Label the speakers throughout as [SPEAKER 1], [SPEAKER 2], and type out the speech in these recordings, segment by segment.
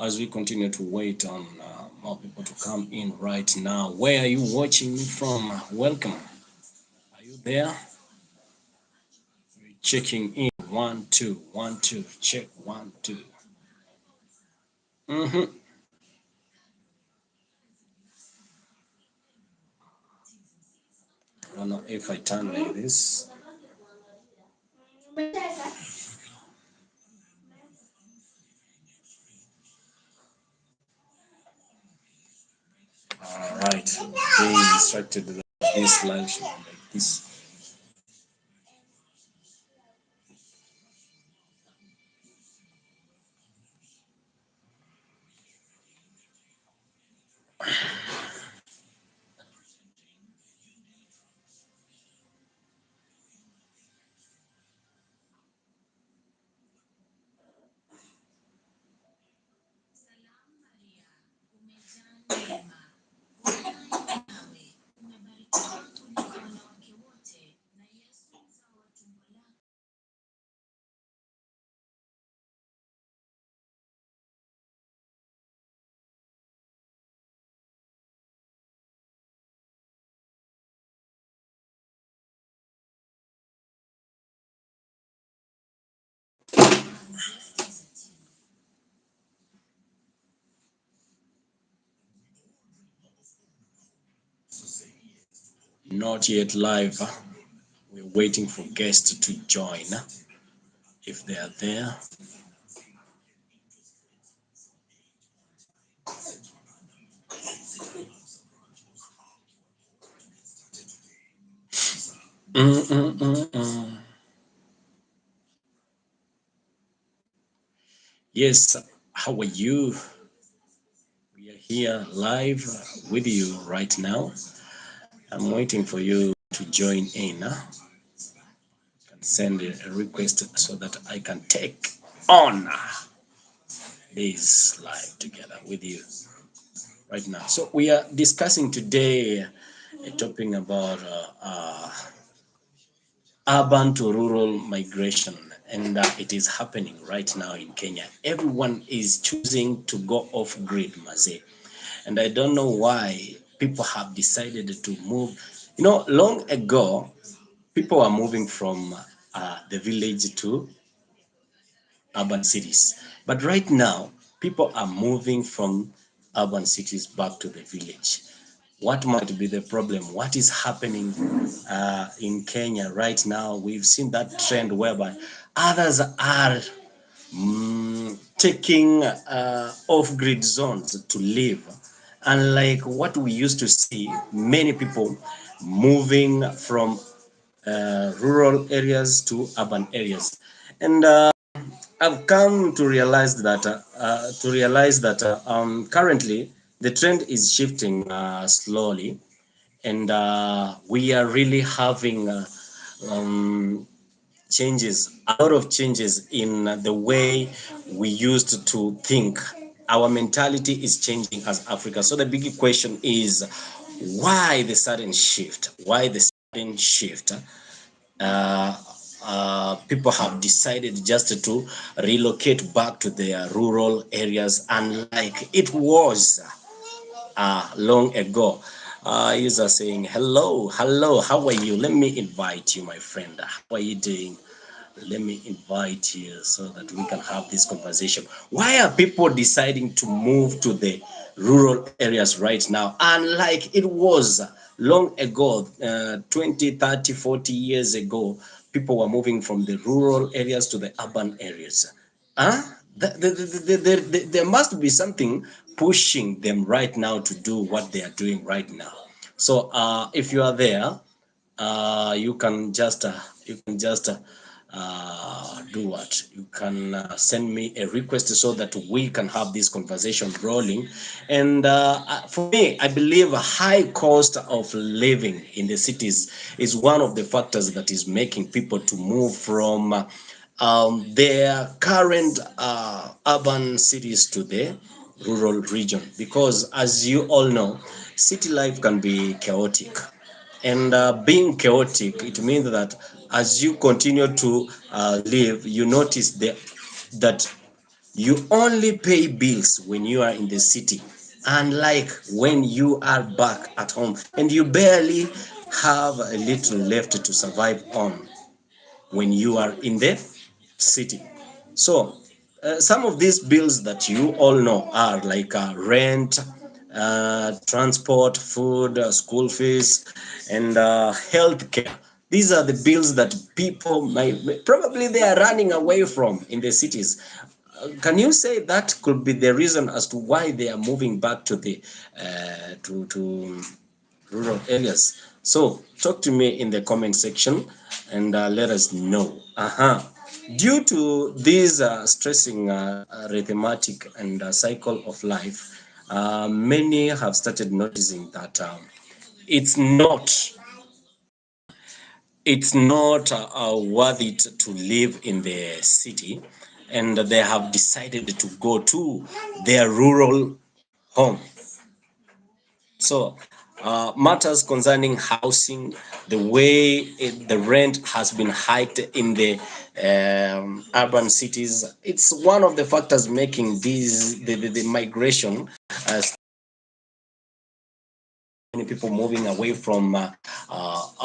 [SPEAKER 1] as we continue to wait on more people to come in right now. Where are you watching me from? Welcome. Are you there? We're checking in. 1 2 1 2. Check 1 2. I don't know if I turn like this. All right. Being instructed that this live should be like this. Not yet live. We're waiting for guests to join. If they are there. Yes, how are you? We are here live with you right now. I'm waiting for you to join in. You can send a request so that I can take on this live together with you right now. So we are discussing today a topic about urban to rural migration, and it is happening right now in Kenya. Everyone is choosing to go off grid, Maze, and I don't know why people have decided to move. Long ago, people were moving from the village to urban cities, but right now, people are moving from urban cities back to the village. What might be the problem? What is happening in Kenya right now? We've seen that trend whereby others are taking off-grid zones to live. Unlike what we used to see, many people moving from rural areas to urban areas. And I've come to realize that currently the trend is shifting slowly, and we are really having changes, a lot of changes in the way we used to think. Our mentality is changing as Africa. So the big question is, why the sudden shift? Why the sudden shift? People have decided just to relocate back to their rural areas, unlike it was long ago. User saying, hello, how are you? Let me invite you, my friend. How are you doing? Let me invite you so that we can have this conversation. Why are people deciding to move to the rural areas right now, unlike it was long ago, 20, 30, 40 years ago? People were moving from the rural areas to the urban areas. Huh? There must be something pushing them right now to do what they are doing right now. So if you are there, you can just do what you can send me a request so that we can have this conversation rolling. And for me, I believe a high cost of living in the cities is one of the factors that is making people to move from their current urban cities to the rural region, because as you all know, city life can be chaotic. And being chaotic, it means that as you continue to live, you notice that You only pay bills when you are in the city, unlike when you are back at home and you barely have a little left to survive on when you are in the city. So some of these bills that you all know are like rent, transport, food, school fees, and health care. These are the bills that people might probably they are running away from in the cities. Can you say that could be the reason as to why they are moving back to the to rural areas? So talk to me in the comment section and let us know. Due to this stressing arithmetic and cycle of life, many have started noticing that it's not worth it to live in the city, and they have decided to go to their rural home. So matters concerning housing, the way the rent has been hiked in the urban cities, it's one of the factors making the migration, many people moving away from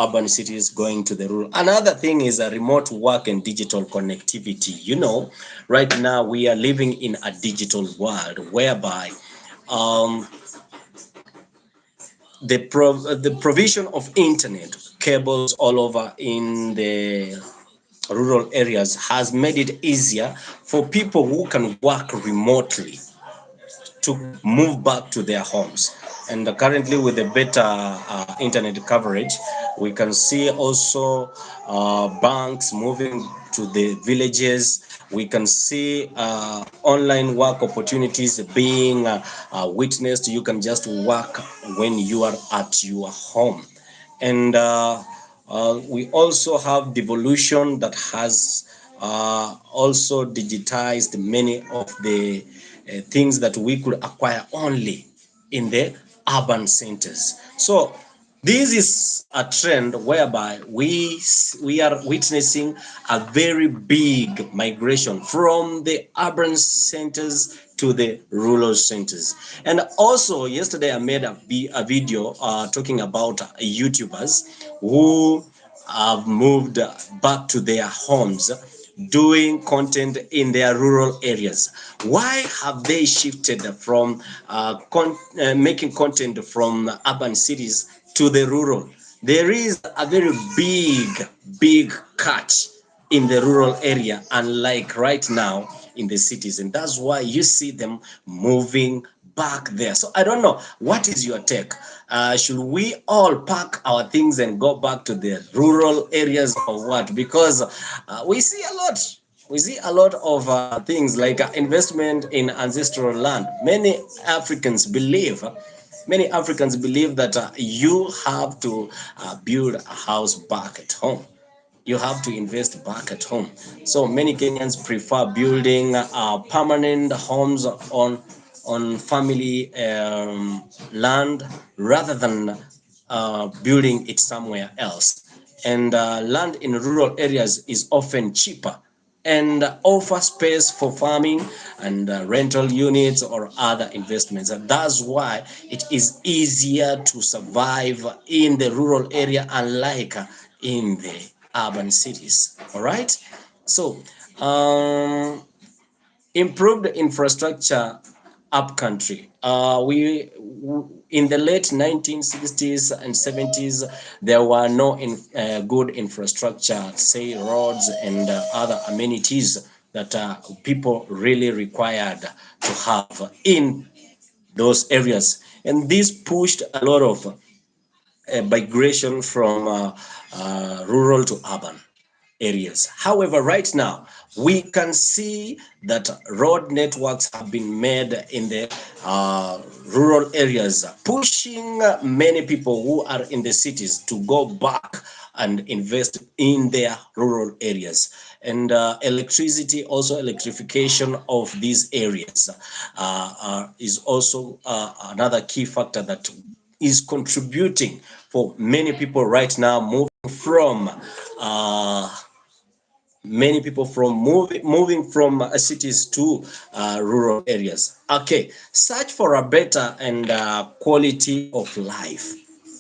[SPEAKER 1] urban cities going to the rural. Another thing is remote work and digital connectivity. Right now we are living in a digital world whereby um, the provision of internet cables all over in the rural areas has made it easier for people who can work remotely to move back to their homes. And currently, with the better internet coverage, we can see also banks moving to the villages. We can see online work opportunities being witnessed. You can just work when you are at your home. And we also have devolution that has also digitized many of the things that we could acquire only in the urban centers. So this is a trend whereby we are witnessing a very big migration from the urban centers to the rural centers. And also yesterday I made a video talking about YouTubers who have moved back to their homes doing content in their rural areas. Why have they shifted from making content from urban cities to the rural? There is a very big catch in the rural area, unlike right now in the cities, and that's why you see them moving back there. So I don't know, what is your take? Should we all pack our things and go back to the rural areas or what? Because we see a lot of things like investment in ancestral land. Many Africans believe that you have to build a house back at home. You have to invest back at home. So many Kenyans prefer building permanent homes on family land rather than building it somewhere else. And land in rural areas is often cheaper and offer space for farming and rental units or other investments. And that's why it is easier to survive in the rural area, unlike in the urban cities. All right. So improved infrastructure upcountry. In the late 1960s and 70s, there were no good infrastructure, say roads and other amenities that people really required to have in those areas, and this pushed a lot of migration from rural to urban areas. However, right now, we can see that road networks have been made in the rural areas, pushing many people who are in the cities to go back and invest in their rural areas. And electricity, also electrification of these areas is also another key factor that is contributing for many people right now moving from many people from moving from cities to rural areas. Okay, search for a better and quality of life.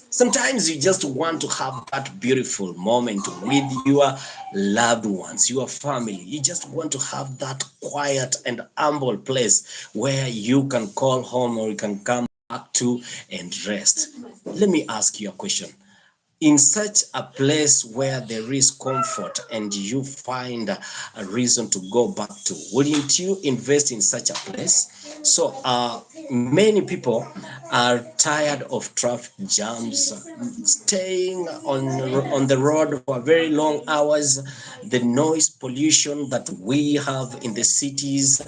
[SPEAKER 1] Sometimes you just want to have that beautiful moment with your loved ones, your family. You just want to have that quiet and humble place where you can call home or you can come back to and rest. Let me ask you a question. In such a place where there is comfort and you find a reason to go back to, wouldn't you invest in such a place? So many people are tired of traffic jams, staying on the road for very long hours, the noise pollution that we have in the cities.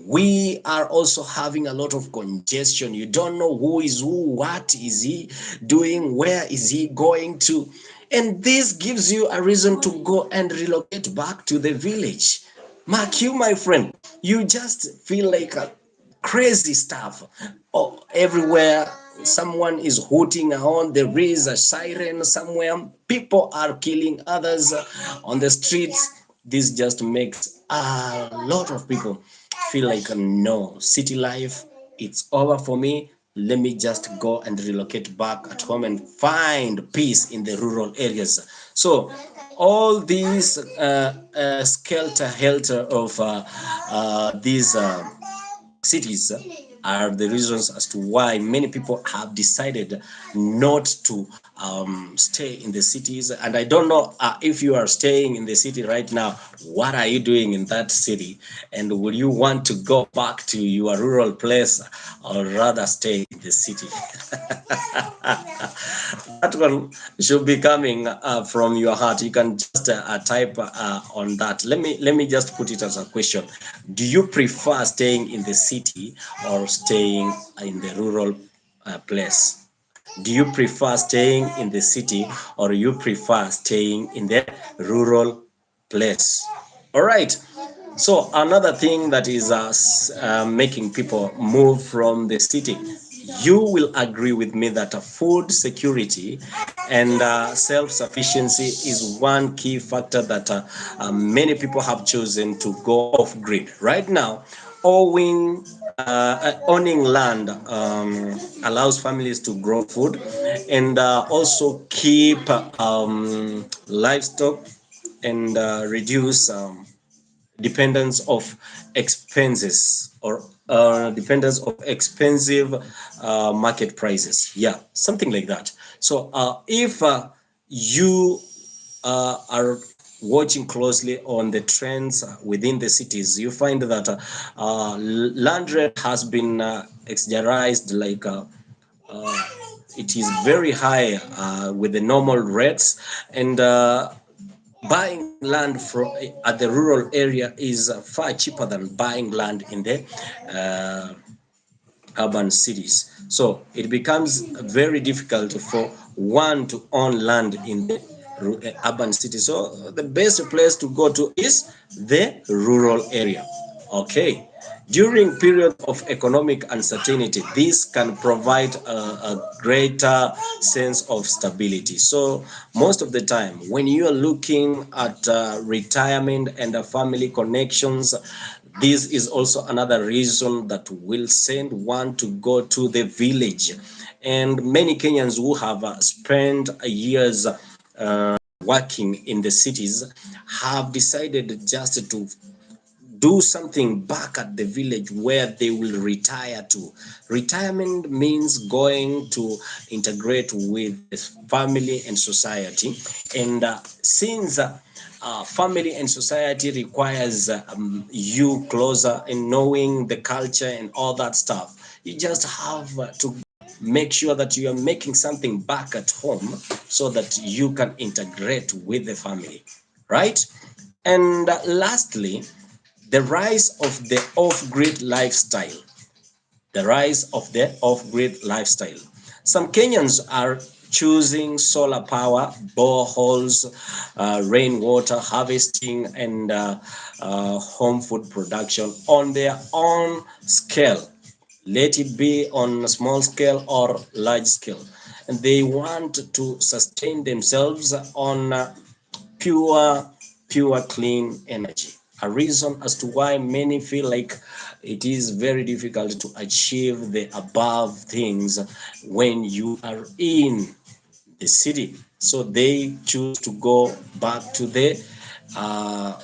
[SPEAKER 1] We are also having a lot of congestion. You don't know who is who, what is he doing, where is he going to, and this gives you a reason to go and relocate back to the village. Mark you, my friend, you just feel like a crazy stuff. Oh, everywhere someone is hooting on, there is a siren somewhere, people are killing others on the streets. This just makes a lot of people feel like, no, city life, it's over for me. Let me just go and relocate back at home and find peace in the rural areas. So all these skelter helter of these cities are the reasons as to why many people have decided not to stay in the cities. And I don't know if you are staying in the city right now, what are you doing in that city? And will you want to go back to your rural place or rather stay in the city? That one should be coming from your heart. You can just type on that. Let me just put it as a question. Do you prefer staying in the city or staying in the rural place? Do you prefer staying in the city or you prefer staying in the rural place? All right. So another thing that is making people move from the city, you will agree with me that food security and self-sufficiency is one key factor that many people have chosen to go off grid. Right now, owning land allows families to grow food and also keep livestock and reduce dependence of expenses or dependence of expensive market prices. Yeah, something like that. So if you are watching closely on the trends within the cities, you find that land rate has been exaggerated, like it is very high with the normal rates, and buying land from at the rural area is far cheaper than buying land in the uh, urban cities. So it becomes very difficult for one to own land in the urban city. So the best place to go to is the rural area. Okay. During period of economic uncertainty, this can provide a greater sense of stability. So most of the time, when you are looking at retirement and family connections, this is also another reason that will send one to go to the village. And many Kenyans who have spent years working in the cities have decided just to do something back at the village where they will retire to. Retirement means going to integrate with the family and society. And since family and society requires you closer in knowing the culture and all that stuff, you just have to make sure that you are making something back at home so that you can integrate with the family, right? And lastly, the rise of the off-grid lifestyle. The rise of the off-grid lifestyle. Some Kenyans are choosing solar power, boreholes, rainwater harvesting, and home food production on their own scale. Let it be on a small scale or large scale. And they want to sustain themselves on pure pure, clean energy. A reason as to why many feel like it is very difficult to achieve the above things when you are in the city. So they choose to go back to the uh,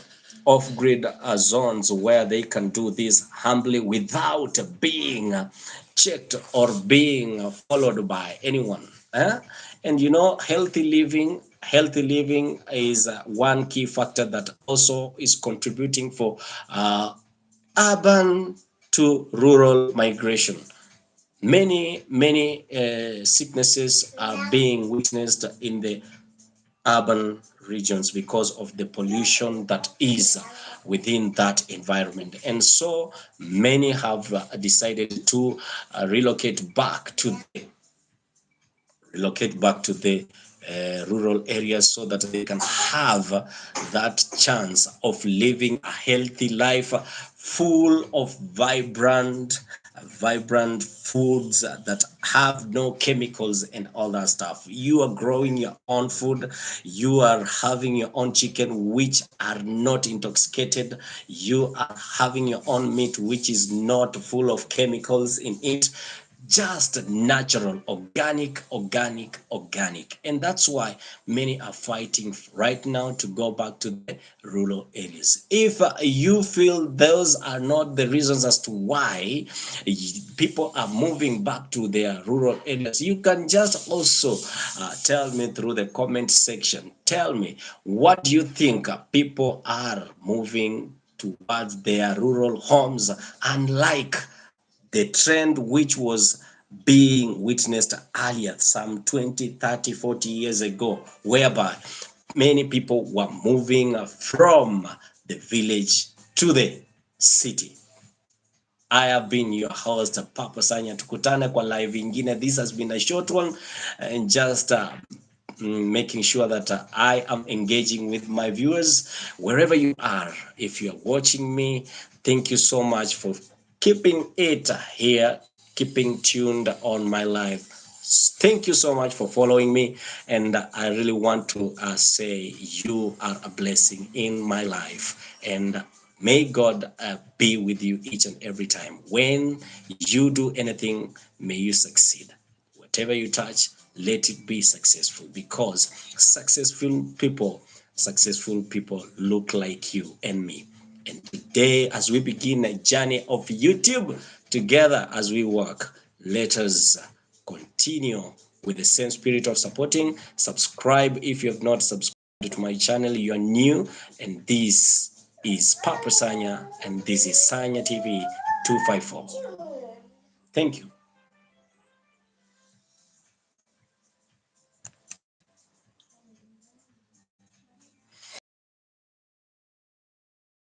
[SPEAKER 1] off-grid zones where they can do this humbly without being checked or being followed by anyone. And you know, healthy living is one key factor that also is contributing for urban to rural migration. Many sicknesses are being witnessed in the urban regions because of the pollution that is within that environment. And so many have decided to relocate back to the rural areas so that they can have that chance of living a healthy life full of vibrant foods that have no chemicals and all that stuff. You are growing your own food, you are having your own chicken which are not intoxicated, you are having your own meat which is not full of chemicals in it, just natural, organic. And that's why many are fighting right now to go back to the rural areas. If you feel those are not the reasons as to why people are moving back to their rural areas, you can just also tell me through the comment section. Tell me, what do you think people are moving towards their rural homes, unlike the trend which was being witnessed earlier, some 20, 30, 40 years ago, whereby many people were moving from the village to the city. I have been your host, Papa Sanya. Tukutane kwa live ingine. This has been a short one, and just making sure that I am engaging with my viewers wherever you are. If you're watching me, thank you so much for keeping it here, keeping tuned on my live. Thank you so much for following me, and I really want to say you are a blessing in my life, and may God be with you each and every time. When you do anything, may you succeed. Whatever you touch, let it be successful, because successful people look like you and me. And today, as we begin a journey of YouTube together as we work, let us continue with the same spirit of supporting. Subscribe if you have not subscribed to my channel. You are new, and this is Papa Sanya, and this is Sanya TV 254. Thank you.